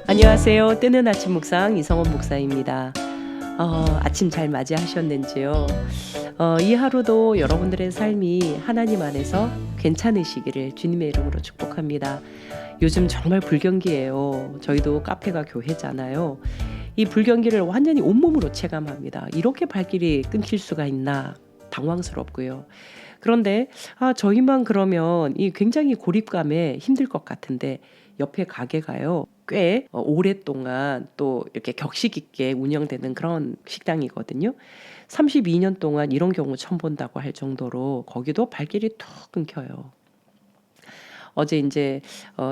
안녕하세요. 뜨는 아침 묵상 이성원 목사입니다. 아침 잘 맞이하셨는지요? 이 하루도 여러분들의 삶이 하나님 안에서 괜찮으시기를 주님의 이름으로 축복합니다. 요즘 정말 불경기예요. 저희도 카페가 교회잖아요. 이 불경기를 완전히 온몸으로 체감합니다. 이렇게 발길이 끊길 수가 있나 당황스럽고요. 그런데 저희만 그러면 이 굉장히 고립감에 힘들 것 같은데 옆에 가게가요. 꽤 오랫동안 또 이렇게 격식 있게 운영되는 그런 식당이거든요. 32년 동안 이런 경우 처음 본다고 할 정도로 거기도 발길이 툭 끊겨요. 어제 인제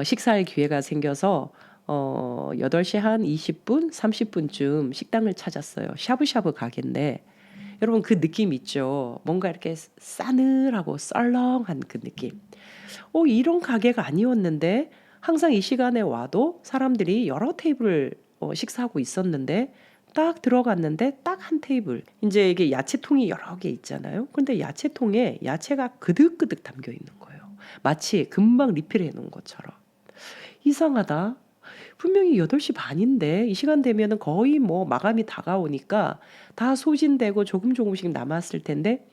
식사할 기회가 생겨서 8시 한 20분, 30분쯤 식당을 찾았어요. 샤브샤브 가게인데 여러분 그 느낌 있죠? 뭔가 이렇게 싸늘하고 썰렁한 그 느낌. 이런 가게가 아니었는데 항상 이 시간에 와도 사람들이 여러 테이블 식사하고 있었는데 딱 들어갔는데 딱 한 테이블. 인제 이게 야채통이 여러 개 있잖아요. 근데 야채통에 야채가 그득그득 담겨 있는 거예요. 마치 금방 리필해 놓은 것처럼. 이상하다. 분명히 8시 반인데 이 시간 되면은 거의 뭐 마감이 다가오니까 다 소진되고 조금씩 남았을 텐데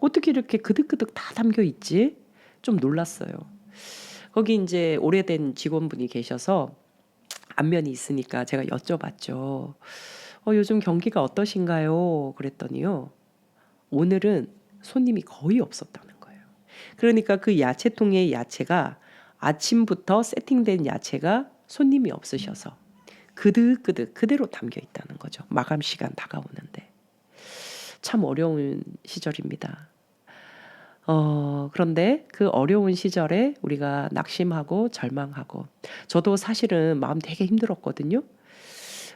어떻게 이렇게 그득그득 다 담겨 있지? 좀 놀랐어요. 거기 인제 오래된 직원분이 계셔서 안면이 있으니까 제가 여쭤봤죠. 요즘 경기가 어떠신가요?" 그랬더니요. 오늘은 손님이 거의 없었다는 거예요. 그러니까 그 야채통의 야채가 아침부터 세팅된 야채가 손님이 없으셔서 그득그득 그대로 담겨 있다는 거죠. 마감 시간 다가오는데. 참 어려운 시절입니다. 그런데 그 어려운 시절에 우리가 낙심하고 절망하고 저도 사실은 마음 되게 힘들었거든요.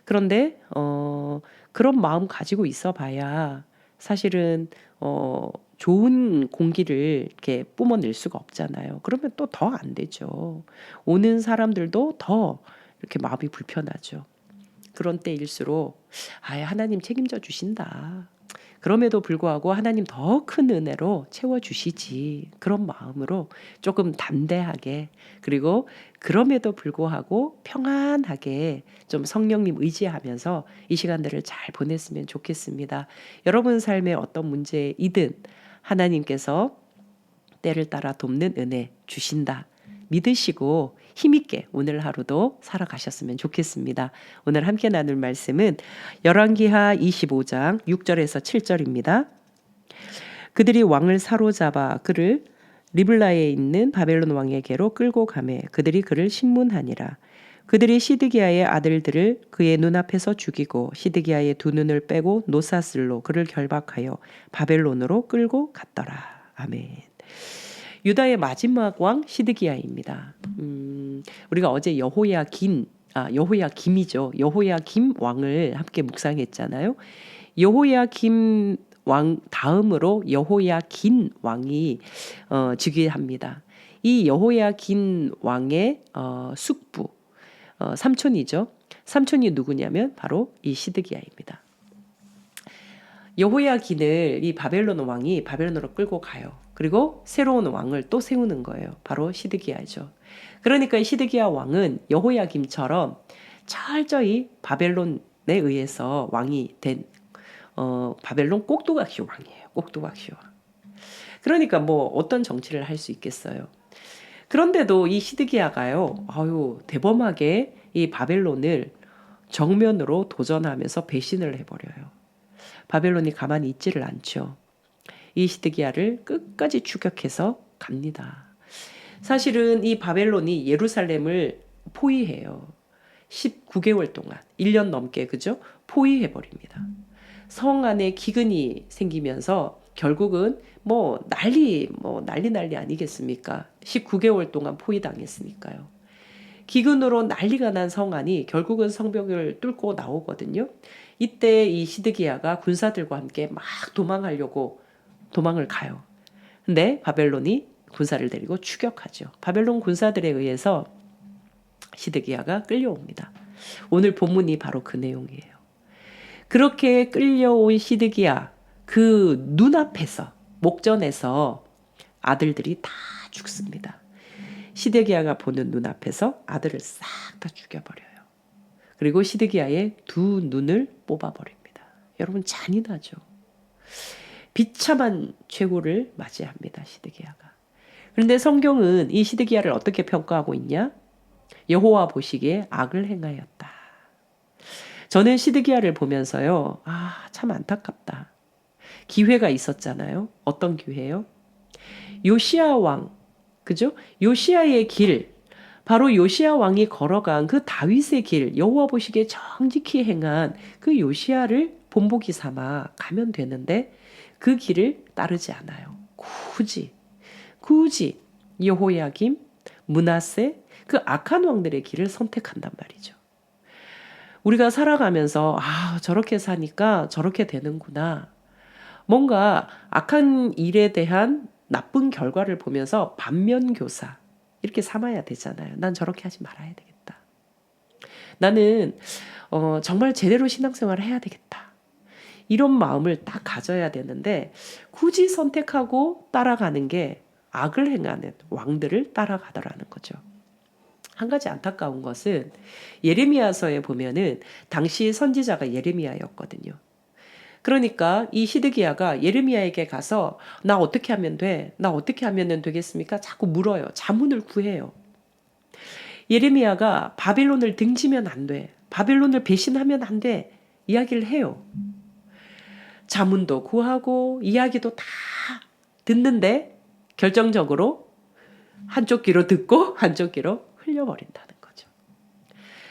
그런데 그런 마음 가지고 있어 봐야 사실은 좋은 공기를 이렇게 뿜어낼 수가 없잖아요. 그러면 또 더 안 되죠. 오는 사람들도 더 이렇게 마음이 불편하죠. 그런 때일수록 '하나님 책임져 주신다.' 그럼에도 불구하고 하나님 더 큰 은혜로 채워 주시지. 그런 마음으로 조금 담대하게 그리고 그럼에도 불구하고 평안하게 좀 성령님 의지하면서 이 시간들을 잘 보냈으면 좋겠습니다. 여러분 삶에 어떤 문제이든 하나님께서 때를 따라 돕는 은혜 주신다. 믿으시고 힘있게 오늘 하루도 살아가셨으면 좋겠습니다. 오늘 함께 나눌 말씀은 열왕기하 25장 6절에서 7절입니다. 그들이 왕을 사로잡아 그를 리블라에 있는 바벨론 왕에게로 끌고 가매 그들이 그를 신문하니라. 그들이 시드기야의 아들들을 그의 눈앞에서 죽이고 시드기야의 두 눈을 빼고 노사슬로 그를 결박하여 바벨론으로 끌고 갔더라. 아멘. 유다의 마지막 왕 시드기야입니다. 우리가 어제 여호야김이죠. 여호야김 왕을 함께 묵상했잖아요. 여호야김 왕 다음으로 여호야긴 왕이 즉위합니다. 이 여호야긴 왕의 숙부 삼촌이죠. 삼촌이 누구냐면 바로 이 시드기야입니다. 여호야긴을 이 바벨론 왕이 바벨론으로 끌고 가요. 그리고 새로운 왕을 또 세우는 거예요. 바로 시드기야죠. 그러니까 이 시드기야 왕은 여호야김처럼 철저히 바벨론에 의해서 왕이 된 바벨론 꼭두각시 왕이에요. 꼭두각시 왕. 그러니까 뭐 어떤 정치를 할 수 있겠어요. 그런데도 이 시드기야가요. 대범하게 이 바벨론을 정면으로 도전하면서 배신을 해버려요. 바벨론이 가만히 있지를 않죠. 이 시드기야를 끝까지 추격해서 갑니다. 사실은 이 바벨론이 예루살렘을 포위해요. 19개월 동안 1년 넘게 그죠? 포위해버립니다. 성 안에 기근이 생기면서 결국은 난리 아니겠습니까? 19개월 동안 포위당했으니까요. 기근으로 난리가 난 성 안이 결국은 성벽을 뚫고 나오거든요. 이때 이 시드기야가 군사들과 함께 막 도망을 가요. 근데 바벨론이 군사를 데리고 추격하죠. 바벨론 군사들에 의해서 시드기야가 끌려옵니다. 오늘 본문이 바로 그 내용이에요. 그렇게 끌려온 시드기야 그 눈앞에서 목전에서 아들들이 다 죽습니다. 시드기야가 보는 눈앞에서 아들을 싹 다 죽여버려요. 그리고 시드기야의 두 눈을 뽑아버립니다. 여러분 잔인하죠. 비참한 최고를 맞이합니다. 시드기야가. 그런데 성경은 이 시드기야를 어떻게 평가하고 있냐? 여호와 보시기에 악을 행하였다. 저는 시드기야를 보면서요. 참 안타깝다. 기회가 있었잖아요. 어떤 기회요? 요시야 왕, 그죠? 요시야의 길, 바로 요시야 왕이 걸어간 그 다윗의 길, 여호와 보시기에 정직히 행한 그 요시야를 본보기 삼아 가면 되는데 그 길을 따르지 않아요. 굳이 여호야김, 므낫세 그 악한 왕들의 길을 선택한단 말이죠. 우리가 살아가면서 저렇게 사니까 저렇게 되는구나. 뭔가 악한 일에 대한 나쁜 결과를 보면서 반면교사 이렇게 삼아야 되잖아요. 난 저렇게 하지 말아야 되겠다. 나는 정말 제대로 신앙생활을 해야 되겠다. 이런 마음을 딱 가져야 되는데 굳이 선택하고 따라가는 게 악을 행하는 왕들을 따라가더라는 거죠. 한 가지 안타까운 것은 예레미야서에 보면은 당시 선지자가 예레미야였거든요. 그러니까 이 시드기야가 예레미야에게 가서 나 어떻게 하면 돼? 나 어떻게 하면 되겠습니까? 자꾸 물어요. 자문을 구해요. 예레미야가 바빌론을 등지면 안 돼. 바빌론을 배신하면 안 돼. 이야기를 해요. 자문도 구하고 이야기도 다 듣는데 결정적으로 한쪽 귀로 듣고 한쪽 귀로 흘려버린다는 거죠.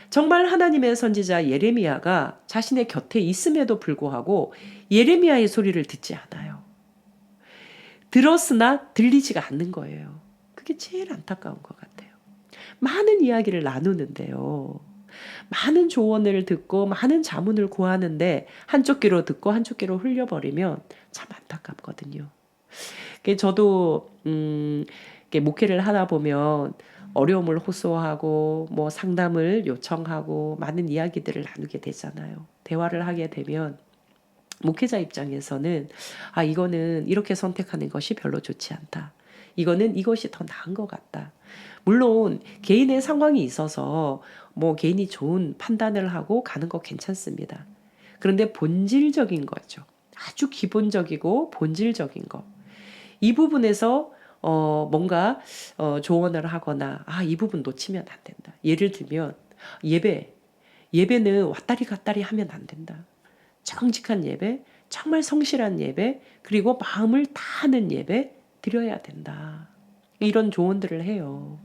정말 하나님의 선지자 예레미야가 자신의 곁에 있음에도 불구하고 예레미야의 소리를 듣지 않아요. 들었으나 들리지가 않는 거예요. 그게 제일 안타까운 것 같아요. 많은 이야기를 나누는데요. 많은 조언을 듣고 많은 자문을 구하는데 한쪽 귀로 듣고 한쪽 귀로 흘려버리면 참 안타깝거든요. 저도 목회를 하다 보면 어려움을 호소하고 뭐 상담을 요청하고 많은 이야기들을 나누게 되잖아요. 대화를 하게 되면 목회자 입장에서는 이거는 이렇게 선택하는 것이 별로 좋지 않다. 이거는 이것이 더 나은 것 같다. 물론 개인의 상황이 있어서 뭐 개인이 좋은 판단을 하고 가는 거 괜찮습니다. 그런데 본질적인 거죠. 아주 기본적이고 본질적인 거. 이 부분에서 뭔가 조언을 하거나 이 부분 놓치면 안 된다. 예를 들면 예배는 왔다리 갔다리 하면 안 된다. 정직한 예배, 정말 성실한 예배, 그리고 마음을 다하는 예배 드려야 된다. 이런 조언들을 해요.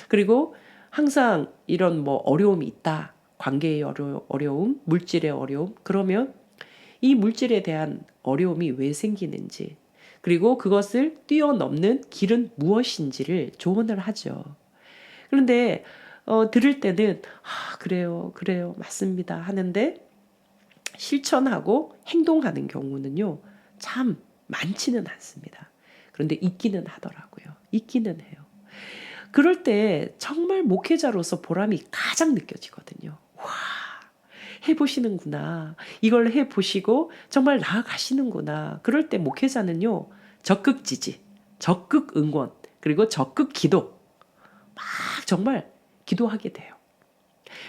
그리고 항상 이런 뭐 어려움이 있다. 관계의 어려움, 물질의 어려움. 그러면 이 물질에 대한 어려움이 왜 생기는지, 그리고 그것을 뛰어넘는 길은 무엇인지를 조언을 하죠. 그런데 들을 때는 그래요, 맞습니다 하는데 실천하고 행동하는 경우는요 참 많지는 않습니다. 그런데 있기는 하더라고요. 있기는 해요. 그럴 때 정말 목회자로서 보람이 가장 느껴지거든요. 와, 해보시는구나. 이걸 해보시고 정말 나아가시는구나. 그럴 때 목회자는요, 적극 지지, 적극 응원, 그리고 적극 기도. 막 정말 기도하게 돼요.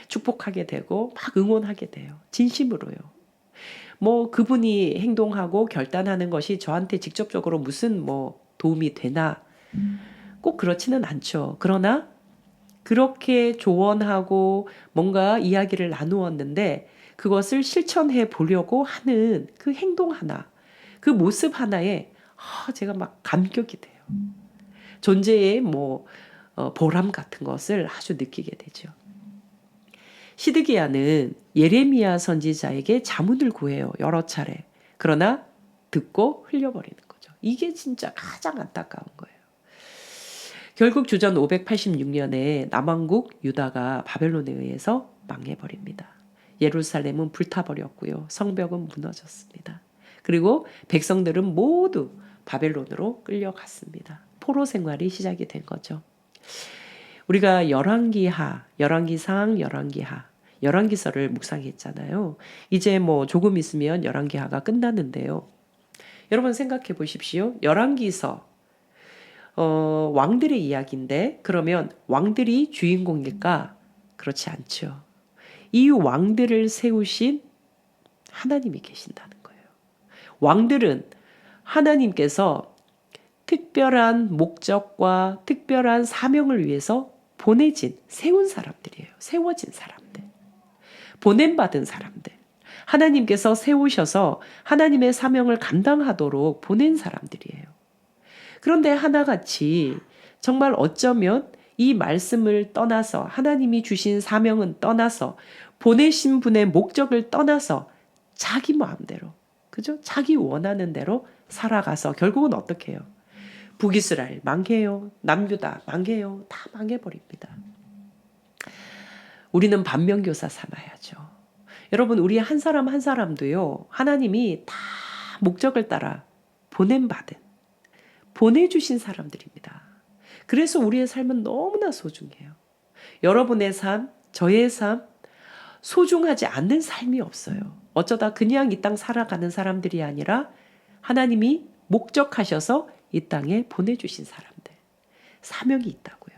축복하게 되고 막 응원하게 돼요. 진심으로요. 뭐 그분이 행동하고 결단하는 것이 저한테 직접적으로 무슨 뭐 도움이 되나 꼭 그렇지는 않죠. 그러나 그렇게 조언하고 뭔가 이야기를 나누었는데 그것을 실천해 보려고 하는 그 행동 하나, 그 모습 하나에 제가 막 감격이 돼요. 존재의 뭐 보람 같은 것을 아주 느끼게 되죠. 시드기야는 예레미야 선지자에게 자문을 구해요. 여러 차례. 그러나 듣고 흘려버리는 거죠. 이게 진짜 가장 안타까운 거예요. 결국 주전 586년에 남왕국 유다가 바벨론에 의해서 망해버립니다. 예루살렘은 불타버렸고요. 성벽은 무너졌습니다. 그리고 백성들은 모두 바벨론으로 끌려갔습니다. 포로 생활이 시작이 된 거죠. 우리가 열왕기하, 열왕기상, 열왕기하, 열왕기서를 묵상했잖아요. 이제 뭐 조금 있으면 열왕기하가 끝나는데요. 여러분 생각해 보십시오. 열왕기서 왕들의 이야기인데 그러면 왕들이 주인공일까? 그렇지 않죠. 이 왕들을 세우신 하나님이 계신다는 거예요. 왕들은 하나님께서 특별한 목적과 특별한 사명을 위해서 세운 사람들이에요. 세워진 사람들. 보냄받은 사람들. 하나님께서 세우셔서 하나님의 사명을 감당하도록 보낸 사람들이에요. 그런데 하나같이 정말 어쩌면 이 말씀을 떠나서 하나님이 주신 사명은 떠나서 보내신 분의 목적을 떠나서 자기 마음대로, 그죠? 자기 원하는 대로 살아가서 결국은 어떻게 해요? 북이스라엘 망해요. 남유다 망해요. 다 망해버립니다. 우리는 반면교사 삼아야죠. 여러분, 우리 한 사람 한 사람도요, 하나님이 다 목적을 따라 보내주신 사람들입니다. 그래서 우리의 삶은 너무나 소중해요. 여러분의 삶, 저의 삶, 소중하지 않는 삶이 없어요. 어쩌다 그냥 이 땅 살아가는 사람들이 아니라 하나님이 목적하셔서 이 땅에 보내주신 사람들, 사명이 있다고요.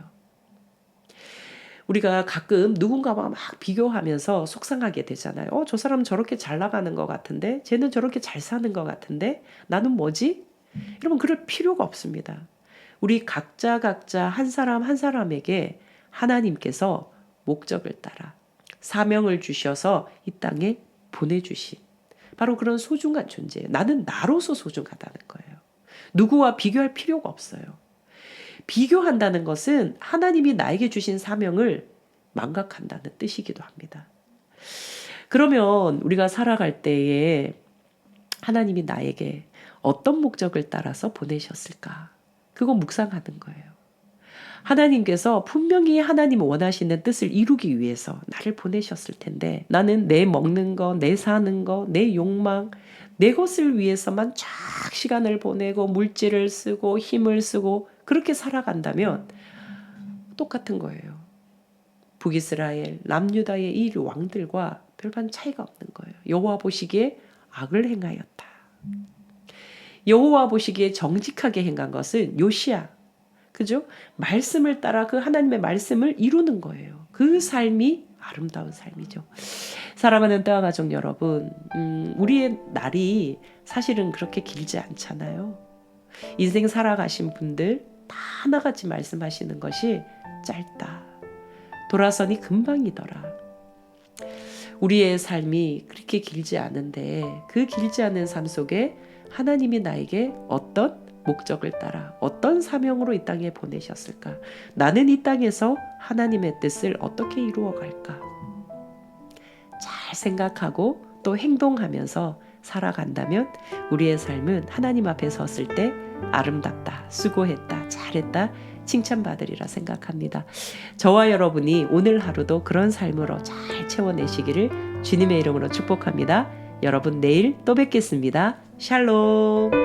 우리가 가끔 누군가와 막 비교하면서 속상하게 되잖아요. 저 사람 저렇게 잘 나가는 것 같은데, 쟤는 저렇게 잘 사는 것 같은데, 나는 뭐지? 여러분, 그럴 필요가 없습니다. 우리 각자 한 사람 한 사람에게 하나님께서 목적을 따라 사명을 주셔서 이 땅에 보내주신 바로 그런 소중한 존재예요. 나는 나로서 소중하다는 거예요. 누구와 비교할 필요가 없어요. 비교한다는 것은 하나님이 나에게 주신 사명을 망각한다는 뜻이기도 합니다. 그러면 우리가 살아갈 때에 하나님이 나에게 어떤 목적을 따라서 보내셨을까? 그거 묵상하는 거예요. 하나님께서 분명히 하나님 원하시는 뜻을 이루기 위해서 나를 보내셨을 텐데, 나는 내 먹는 거, 내 사는 거, 내 욕망, 내 것을 위해서만 쫙 시간을 보내고 물질을 쓰고 힘을 쓰고 그렇게 살아간다면 똑같은 거예요. 북이스라엘, 남유다의 이 왕들과 별반 차이가 없는 거예요. 여호와 보시기에 악을 행하였다. 여호와 보시기에 정직하게 행한 것은 요시야. 그죠? 말씀을 따라 그 하나님의 말씀을 이루는 거예요. 그 삶이 아름다운 삶이죠. 사랑하는 따와 가족 여러분, 우리의 날이 사실은 그렇게 길지 않잖아요. 인생 살아가신 분들 다 하나같이 말씀하시는 것이 짧다. 돌아서니 금방이더라. 우리의 삶이 그렇게 길지 않은데 그 길지 않은 삶 속에 하나님이 나에게 어떤 목적을 따라 어떤 사명으로 이 땅에 보내셨을까? 나는 이 땅에서 하나님의 뜻을 어떻게 이루어갈까? 잘 생각하고 또 행동하면서 살아간다면 우리의 삶은 하나님 앞에 섰을 때 아름답다, 수고했다, 잘했다, 칭찬받으리라 생각합니다. 저와 여러분이 오늘 하루도 그런 삶으로 잘 채워내시기를 주님의 이름으로 축복합니다. 여러분 내일 또 뵙겠습니다. 샬롬.